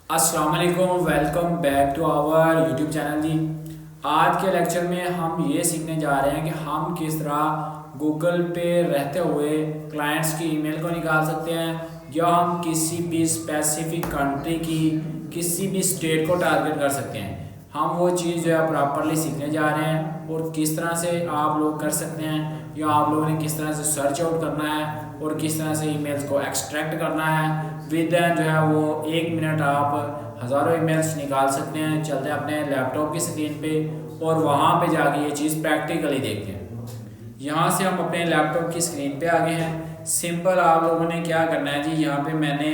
अस्सलाम वालेकुम, welcome back to our YouTube channel जी। आज के लेक्चर में हम ये सीखने जा रहे हैं कि हम किस तरह गूगल पे रहते हुए क्लाइंट्स की ईमेल को निकाल सकते हैं या हम किसी भी स्पेसिफिक कंट्री की किसी भी स्टेट को टारगेट कर सकते हैं। हम वो चीज़ जो है प्रॉपरली सीखने जा रहे हैं और किस तरह से आप लोग कर सकते हैं या आप लोगों ने किस तरह से सर्च आउट करना है और किस तरह से ईमेल्स को एक्सट्रैक्ट करना है। विद जो है वो 1 मिनट आप हज़ारों ईमेल्स निकाल सकते हैं। चलते हैं अपने लैपटॉप की स्क्रीन पे और वहाँ पे जाके ये चीज़ प्रैक्टिकली देखते हैं। यहाँ से हम अपने लैपटॉप की स्क्रीन पे आ गए हैं। सिंपल आप लोगों ने क्या करना है जी, यहाँ पे मैंने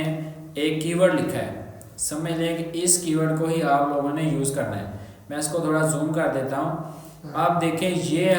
एक कीवर्ड लिखा है। समझ लें कि इस कीवर्ड को ही आप लोगों ने यूज़ करना है। मैं इसको थोड़ा जूम कर देता हूँ। आप देखें ये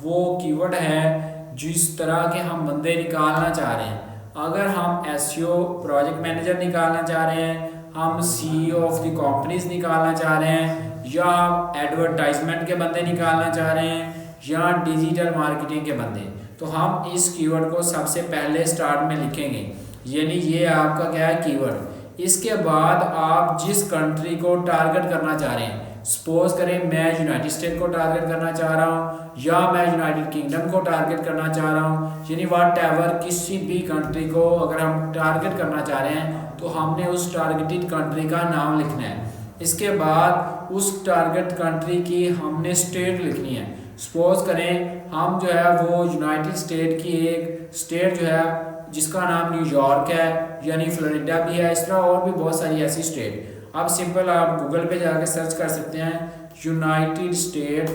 वो कीवर्ड है जिस तरह के हम बंदे निकालना चाह रहे हैं। अगर हम एसईओ प्रोजेक्ट मैनेजर निकालना चाह रहे हैं, हम सीईओ ऑफ द कंपनीज निकालना चाह रहे हैं, या हम एडवर्टाइजमेंट के बंदे निकालना चाह रहे हैं, या डिजिटल मार्केटिंग के बंदे, तो हम इस कीवर्ड को सबसे पहले स्टार्ट में लिखेंगे। यानी ये आपका क्या है कीवर्ड। इसके बाद आप जिस कंट्री को टारगेट करना चाह रहे हैं, सपोज करें मैं यूनाइटेड स्टेट को टारगेट करना चाह रहा हूँ या मैं यूनाइटेड किंगडम को टारगेट करना चाह रहा हूँ, यानी व्हाट एवर किसी भी कंट्री को अगर हम टारगेट करना चाह रहे हैं तो हमने उस टारगेटेड कंट्री का नाम लिखना है। इसके बाद उस टारगेट कंट्री की हमने स्टेट लिखनी है। सपोज करें हम जो है वो यूनाइटेड स्टेट की एक स्टेट जो है जिसका नाम न्यूयॉर्क है, यानी फ्लोरिडा भी है, इस तरह और भी बहुत सारी ऐसी स्टेट। अब सिंपल आप गूगल पे जाकर सर्च कर सकते हैं यूनाइटेड स्टेट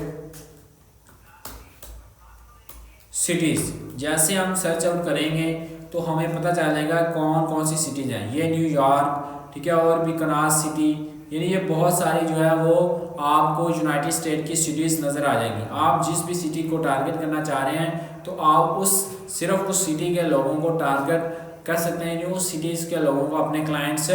सिटीज़। जैसे हम सर्च आउट करेंगे तो हमें पता चलेगा कौन कौन सी सिटीज़ हैं। ये न्यूयॉर्क, ठीक है, और भी कनास सिटी, यानी ये बहुत सारी जो है वो आपको यूनाइटेड स्टेट की सिटीज़ नज़र आ जाएंगी। आप जिस भी सिटी को टारगेट करना चाह रहे हैं तो आप सिर्फ उस सिटी के लोगों को टारगेट कर सकते हैं, उस सिटीज़ के लोगों को अपने क्लाइंट्स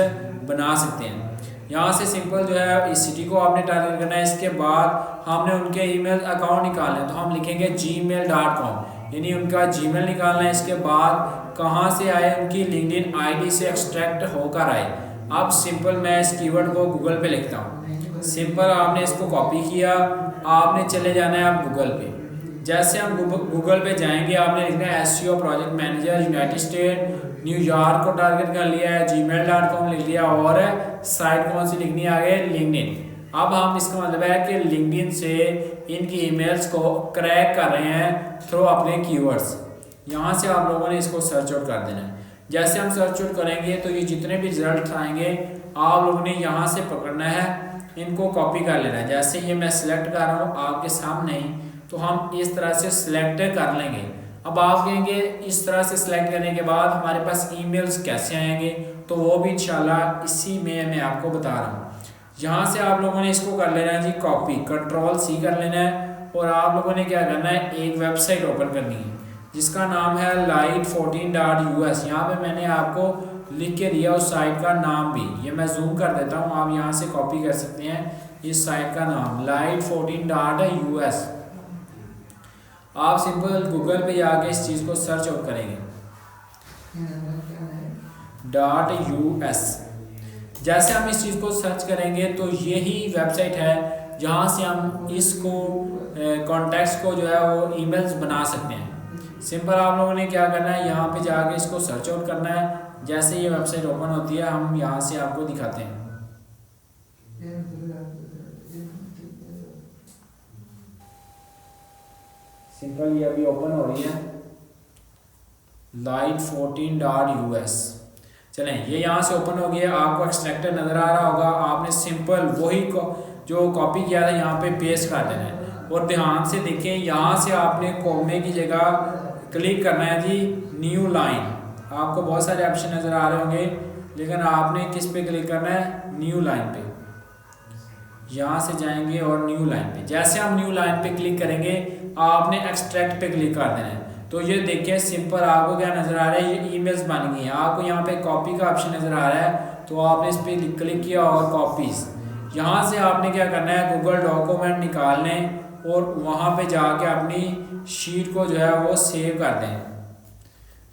बना सकते हैं। यहाँ से सिंपल जो है इस सिटी को आपने टारगेट करना है। इसके बाद हमने उनके ईमेल अकाउंट निकालने हैं तो हम लिखेंगे gmail.com, यानी उनका जीमेल निकालना है। इसके बाद कहाँ से आए, उनकी लिंक्डइन आईडी से एक्सट्रैक्ट होकर आए। अब सिंपल मैं इस कीवर्ड को गूगल पे लिखता हूँ। सिंपल आपने इसको कॉपी किया, आपने चले जाना है आप गूगल पे। जैसे हम गूगल पे जाएंगे आपने लिखना है SEO project manager United state, New York को टारगेट कर लिया है, gmail.com लिख लिया, और साइट कौन सी लिखनी है आगे, लिंक्डइन। अब हम इसका मतलब है कि लिंक्डइन से इनकी ईमेल्स को क्रैक कर रहे हैं थ्रू अपने कीवर्ड्स। यहाँ से आप लोगों ने इसको सर्च आउट कर देना है। जैसे हम सर्च आउट करेंगे तो ये जितने भी रिजल्ट आएंगे आप लोगों ने यहाँ से पकड़ना है, इनको कॉपी कर लेना है। जैसे ये मैं सिलेक्ट कर रहा हूँ आपके सामने ही, तो हम इस तरह से सिलेक्ट कर लेंगे। अब आप कहेंगे इस तरह से सिलेक्ट करने के बाद हमारे पास ईमेल्स कैसे आएंगे, तो वो भी इंशाल्लाह इसी में मैं आपको बता रहा हूँ। यहाँ से आप लोगों ने इसको कर लेना है जी कॉपी, Ctrl+C कर लेना है, और आप लोगों ने क्या करना है, एक वेबसाइट ओपन करनी है जिसका नाम है light14.us। यहाँ पे मैंने आपको लिख के दिया उस साइट का नाम भी, ये मैं जूम कर देता हूँ, आप यहाँ से कॉपी कर सकते हैं इस साइट का नाम light14.us। आप सिंपल गूगल पे जाके इस चीज़ को सर्च आउट करेंगे .us। जैसे हम इस चीज़ को सर्च करेंगे तो यही वेबसाइट है जहाँ से हम इसको कॉन्टैक्ट्स को जो है वो ईमेल्स बना सकते हैं। सिंपल आप लोगों ने क्या करना है, यहाँ पे जाके इसको सर्च आउट करना है। जैसे ये वेबसाइट ओपन होती है हम यहाँ से आपको दिखाते हैं। सिंपल ये अभी ओपन हो रही है light14.us। चलें, ये यहाँ से ओपन हो गया, आपको एक्सट्रैक्टर नज़र आ रहा होगा। आपने सिंपल वही जो कॉपी किया था यहाँ पे पेस्ट कर देना है, और ध्यान से देखें यहाँ से आपने कॉमे की जगह क्लिक करना है जी न्यू लाइन। आपको बहुत सारे ऑप्शन नज़र आ रहे होंगे, लेकिन आपने किस पे क्लिक करना है, न्यू लाइन पे। यहाँ से जाएंगे और न्यू लाइन पे, जैसे हम न्यू लाइन पे क्लिक करेंगे आपने एक्सट्रैक्ट पे क्लिक कर देना है। तो ये देखिए सिंपल आपको क्या नज़र आ रहा है, ये ईमेल्स बन गई हैं। आपको यहाँ पे कॉपी का ऑप्शन नज़र आ रहा है, तो आपने इस पर क्लिक किया और कॉपीज़। यहाँ से आपने क्या करना है, गूगल डॉक्यूमेंट निकालने और वहाँ पे जाके अपनी शीट को जो है वो सेव कर दें।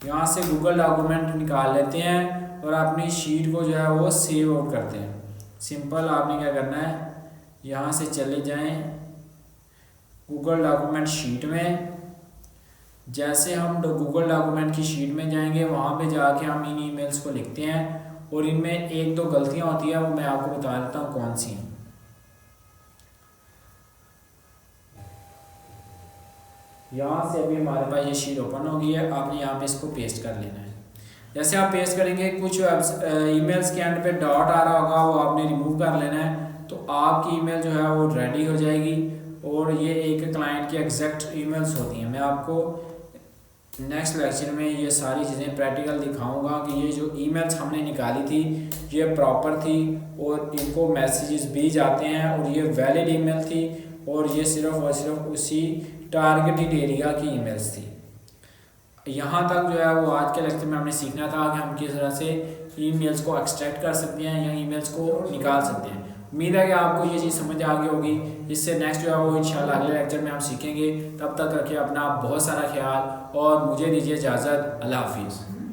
यहाँ से गूगल डॉक्यूमेंट निकाल लेते हैं और अपनी शीट को जो है वो सेव आउट करते हैं। सिंपल आपने क्या करना है, यहाँ से चले जाएं गूगल डॉक्यूमेंट शीट में। जैसे हम गूगल डॉक्यूमेंट की शीट में जाएंगे, वहाँ पे जाके हम इन ईमेल्स को लिखते हैं और इनमें एक दो गलतियाँ होती हैं, वो मैं आपको बता देता हूँ कौन सी हैं। यहाँ से अभी हमारे पास ये शीट ओपन हो गई है, आपने यहाँ पे इसको पेस्ट कर लेना है। जैसे आप पेस्ट करेंगे, कुछ ईमेल्स के एंड पे डॉट आ रहा होगा, वो आपने रिमूव कर लेना है, तो आपकी ईमेल जो है वो रेडी हो जाएगी। और ये एक क्लाइंट की एग्जैक्ट ईमेल्स होती हैं। मैं आपको नेक्स्ट लेक्चर में ये सारी चीज़ें प्रैक्टिकल दिखाऊंगा कि ये जो ईमेल्स हमने निकाली थी ये प्रॉपर थी और इनको मैसेजेस भी जाते हैं और ये वैलिड ईमेल थी और ये सिर्फ और सिर्फ उसी टारगेटेड एरिया की ईमेल्स थी। यहाँ तक जो है वो आज के लेक्चर में हमने सीखना था कि हम किस तरह से ईमेल्स को एक्सट्रैक्ट कर सकते हैं या ईमेल्स को निकाल सकते हैं। उम्मीद है कि आपको ये चीज़ समझ आ गई होगी। इससे नेक्स्ट जो है वो इंशाल्लाह अगले लेक्चर में हम सीखेंगे। तब तक रखिए अपना बहुत सारा ख्याल और मुझे दीजिए इजाज़त। अल्लाह हाफिज़।